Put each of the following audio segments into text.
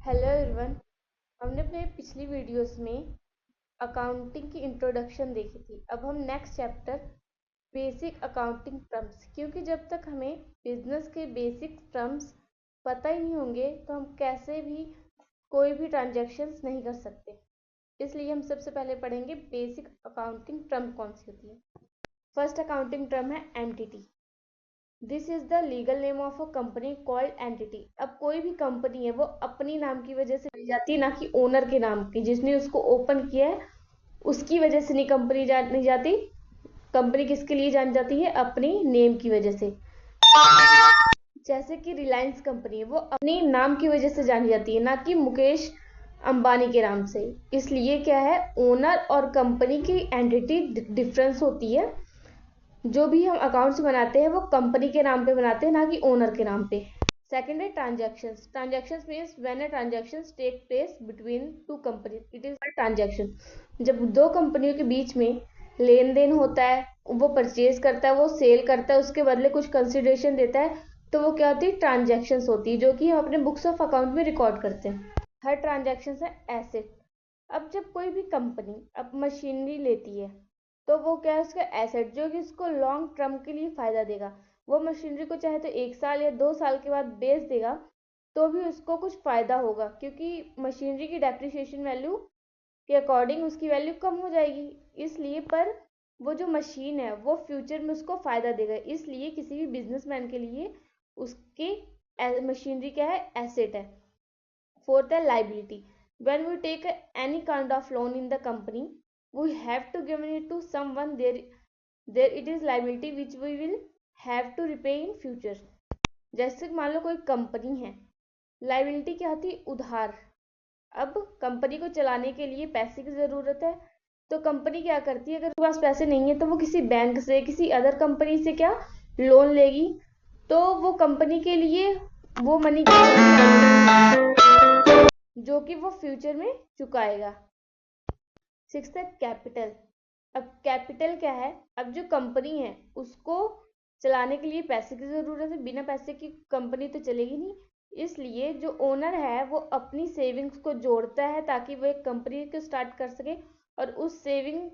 Hello everyone. हमने अपने पिछली वीडियोस में अकाउंटिंग की इंट्रोडक्शन देखी थी। अब हम next chapter basic accounting terms, क्योंकि जब तक हमें बिजनेस के बेसिक टर्म्स पता ही नहीं होंगे तो हम कैसे भी कोई भी ट्रांजैक्शंस नहीं कर सकते। इसलिए हम सबसे पहले पढ़ेंगे बेसिक अकाउंटिंग टर्म कौन सी होती है। फर्स्ट अकाउंटिंग टर्म है entity. This is the legal name of a company called entity. अब कोई भी कंपनी है वो अपनी नाम की वजह से जानी जाती है, ना कि ओनर के नाम की, जिसने उसको ओपन किया है उसकी वजह से नहीं कंपनी जानी जाती। कंपनी किसके लिए जानी जाती है? अपनी नेम की वजह से। जैसे कि रिलायंस कंपनी है, वो अपनी नाम की वजह से जानी जाती है, ना कि मुकेश अंबानी के नाम से। इसलिए क्या है, ओनर और कंपनी की एंटिटी डिफरेंस होती है। जो भी हम अकाउंट्स बनाते हैं वो कंपनी के नाम पे बनाते हैं, ना कि ओनर के नाम पे। सेकेंड है transactions. Transactions means when a transactions take place between two companies, it is a transaction. जब दो कंपनियों के बीच में लेन देन होता है, वो परचेज करता है, वो सेल करता है, उसके बदले कुछ कंसिडरेशन देता है, तो वो क्या होती है? ट्रांजैक्शंस होती है, जो कि हम अपने बुक्स ऑफ अकाउंट में रिकॉर्ड करते हैं। थर्ड ट्रांजैक्शन है एसेट। अब जब कोई भी कंपनी अब मशीनरी लेती है तो वो क्या है? उसका एसेट, जो कि उसको लॉन्ग टर्म के लिए फायदा देगा। वो मशीनरी को चाहे तो 1 साल या 2 साल के बाद बेच देगा तो भी उसको कुछ फायदा होगा, क्योंकि मशीनरी की डेप्रिसिएशन वैल्यू के अकॉर्डिंग उसकी वैल्यू कम हो जाएगी। इसलिए पर वो जो मशीन है वो फ्यूचर में उसको फायदा देगा। इसलिए किसी भी बिजनेसमैन के लिए उसकी मशीनरी क्या है? एसेट है। फोर्थ है liability. when we take any kind of loan in the company, we have to give it to someone. There it is liability which we will have to repay in future. जैसे मान लो कोई company है, liability क्या होती है? उधार। अब company को चलाने के लिए पैसे की जरूरत है, तो कंपनी क्या करती है? अगर उसके पास पैसे नहीं है तो वो किसी बैंक से, किसी अदर कंपनी से क्या लोन लेगी, तो वो कंपनी के लिए वो मनी जो कि वो फ्यूचर में चुकाएगा। सिक्स्थ है कैपिटल। अब कैपिटल क्या है? अब जो कंपनी है उसको चलाने के लिए पैसे की जरूरत है, बिना पैसे की कंपनी तो चलेगी नहीं। इसलिए जो ओनर है वो अपनी सेविंग्स को जोड़ता है ताकि वो एक कंपनी को स्टार्ट कर सके। और उस सेविंग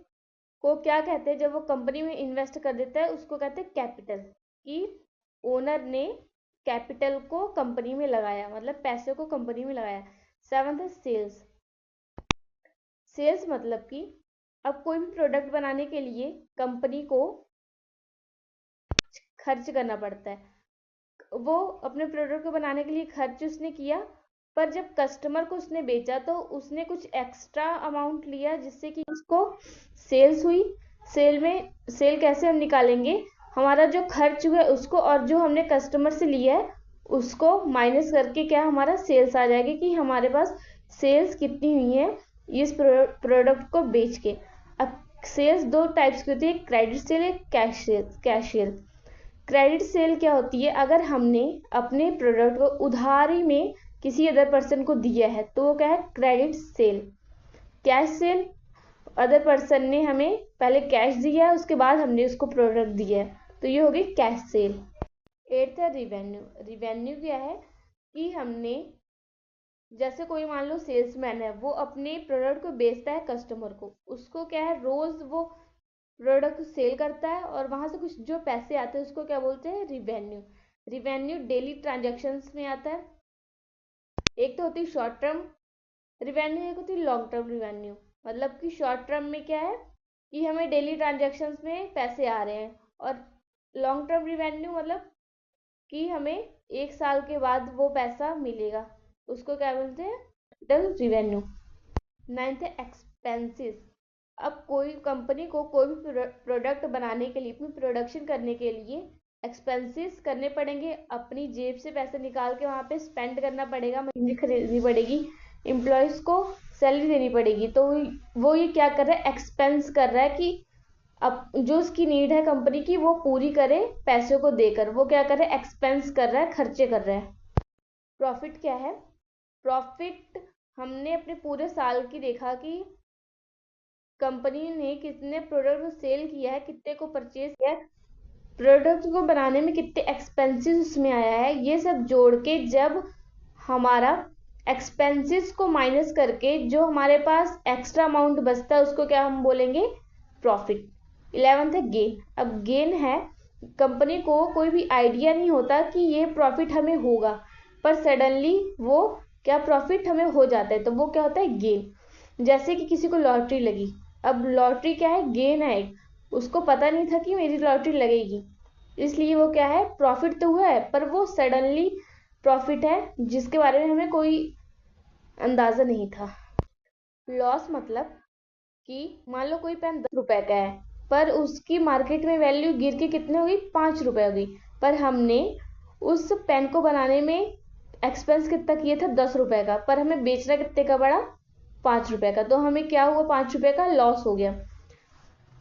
को क्या कहते हैं? जब वो कंपनी में इन्वेस्ट कर देता है उसको कहते हैं कैपिटल। कि ओनर ने कैपिटल को कंपनी में लगाया, मतलब पैसे को कंपनी में लगाया। सेवंथ है सेल्स। सेल्स मतलब कि अब कोई भी प्रोडक्ट बनाने के लिए कंपनी को खर्च करना पड़ता है। वो अपने प्रोडक्ट को बनाने के लिए खर्च उसने किया, पर जब कस्टमर को उसने बेचा तो उसने कुछ एक्स्ट्रा अमाउंट लिया, जिससे कि उसको सेल्स हुई। सेल कैसे हम निकालेंगे? हमारा जो खर्च हुआ है उसको, और जो हमने कस्टमर से लिया है उसको माइनस करके क्या हमारा सेल्स आ जाएगा, कि हमारे पास सेल्स कितनी हुई है इस प्रोडक्ट को बेच के। अब सेल्स दो टाइप्स की होती है, क्रेडिट सेल, एक कैश सेल। क्रेडिट सेल क्या होती है? अगर हमने अपने प्रोडक्ट को उधारी में किसी अदर पर्सन को दिया है तो वो क्या है? Credit sale. Cash cell, other person ने हमें पहले कैश दिया है, उसके बाद हमने उसको प्रोडक्ट दिया है, तो ये हो गई कैश सेल। एट्थ है रिवेन्यू। रिवेन्यू क्या है? कि हमने, जैसे कोई मान लो सेल्समैन है, वो अपने प्रोडक्ट को बेचता है कस्टमर को, उसको क्या है? रोज वो प्रोडक्ट सेल करता है और वहां से कुछ जो पैसे आते हैं उसको क्या बोलते हैं? रिवेन्यू। रिवेन्यू डेली ट्रांजेक्शन्स में आता है। एक तो होती है शॉर्ट टर्म रिवेन्यू, एक होती है लॉन्ग टर्म रिवेन्यू। मतलब कि शॉर्ट टर्म में क्या है कि हमें डेली ट्रांजेक्शन्स में पैसे आ रहे हैं, और लॉन्ग टर्म रिवेन्यू मतलब कि हमें 1 साल के बाद वो पैसा मिलेगा, उसको क्या बोलते हैं? Total revenue. नाइन्थ है एक्सपेंसेस। अब कोई कंपनी को कोई भी प्रोडक्ट बनाने के लिए, अपनी प्रोडक्शन करने के लिए एक्सपेंसेस करने पड़ेंगे। अपनी जेब से पैसे निकाल के वहाँ पे स्पेंड करना पड़ेगा, मशीनरी खरीदनी पड़ेगी, एम्प्लॉयज़ को सैलरी देनी पड़ेगी। तो वो ये क्या कर रहा है? एक्सपेंस कर रहा है कि अब जो उसकी नीड है कंपनी की वो पूरी करे पैसों को देकर। वो क्या कर रहा है? एक्सपेंस कर रहा है, खर्चे कर रहा है। प्रॉफिट क्या है? प्रॉफिट हमने अपने पूरे साल की देखा कि कंपनी ने कितने प्रोडक्ट को सेल किया है, कितने को परचेज किया है, प्रोडक्ट को बनाने में कितने एक्सपेंसेस उसमें आया है, ये सब जोड़ के जब हमारा एक्सपेंसेस को माइनस करके जो हमारे पास एक्स्ट्रा अमाउंट बचता है उसको क्या हम बोलेंगे, प्रॉफिट। 11th है गेन। अब गेन है, कंपनी को कोई भी आइडिया नहीं होता कि ये प्रॉफिट हमें होगा, पर सडनली वो क्या प्रॉफिट हमें हो जाता है, तो वो क्या होता है, गेन। जैसे कि किसी को लॉटरी लगी, अब लॉटरी क्या है, गेन है, उसको पता नहीं था कि मेरी लॉटरी लगेगी, इसलिए वो क्या है, प्रॉफिट तो हुआ है, पर वो सडनली प्रॉफिट है जिसके बारे में हमें कोई अंदाजा नहीं था। लॉस मतलब कि मान लो कोई पेन 10 रुपए का है, पर उसकी मार्केट में वैल्यू गिर के कितने हो गई, 5 रुपए हो गई, पर हमने उस पेन को बनाने में एक्सपेंस कितना किया था, 10 रुपए का, पर हमें बेचना कितने का पड़ा, 5 रुपए का, तो हमें क्या हुआ, 5 रुपए का लॉस हो गया।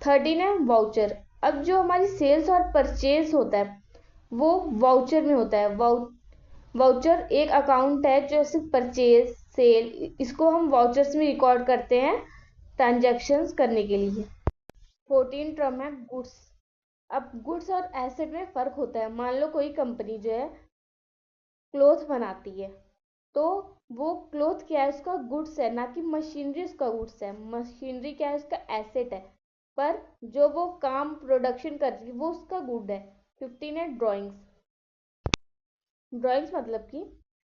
13 है वाउचर। अब जो हमारी सेल्स और परचेज होता है वो वाउचर में होता है। वाउचर एक अकाउंट है जो सिर्फ परचेज सेल, इसको हम वाउचर्स में रिकॉर्ड करते हैं ट्रांजैक्शंस करने के लिए। 14 टर्म है गुड्स। अब गुड्स और एसेट में फर्क होता है। मान लो कोई कंपनी जो है क्लोथ बनाती है, तो वो क्लोथ क्या है, उसका गुड्स है, ना कि मशीनरी उसका गुड्स है। मशीनरी क्या है, उसका एसेट है, पर जो वो काम प्रोडक्शन कर रही है वो उसका गुड है। 15 है ड्राइंग्स। ड्राइंग्स मतलब कि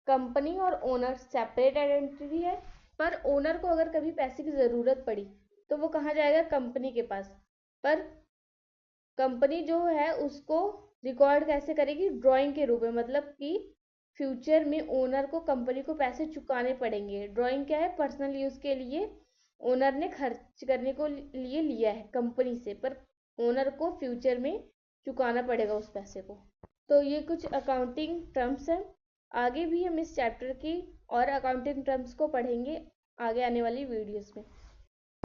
कंपनी और ओनर सेपरेट आइडेंटिटी है, पर ओनर को अगर कभी पैसे की ज़रूरत पड़ी तो वो कहाँ जाएगा, कंपनी के पास, पर कंपनी जो है उसको रिकॉर्ड कैसे करेगी, ड्राइंग के रूप में, मतलब कि फ्यूचर में ओनर को कंपनी को पैसे चुकाने पड़ेंगे। ड्राइंग क्या है, पर्सनल यूज़ के लिए ओनर ने खर्च करने को लिए लिया है कंपनी से, पर ओनर को फ्यूचर में चुकाना पड़ेगा उस पैसे को। तो ये कुछ अकाउंटिंग टर्म्स हैं। आगे भी हम इस चैप्टर की और अकाउंटिंग टर्म्स को पढ़ेंगे आगे आने वाली वीडियोस में।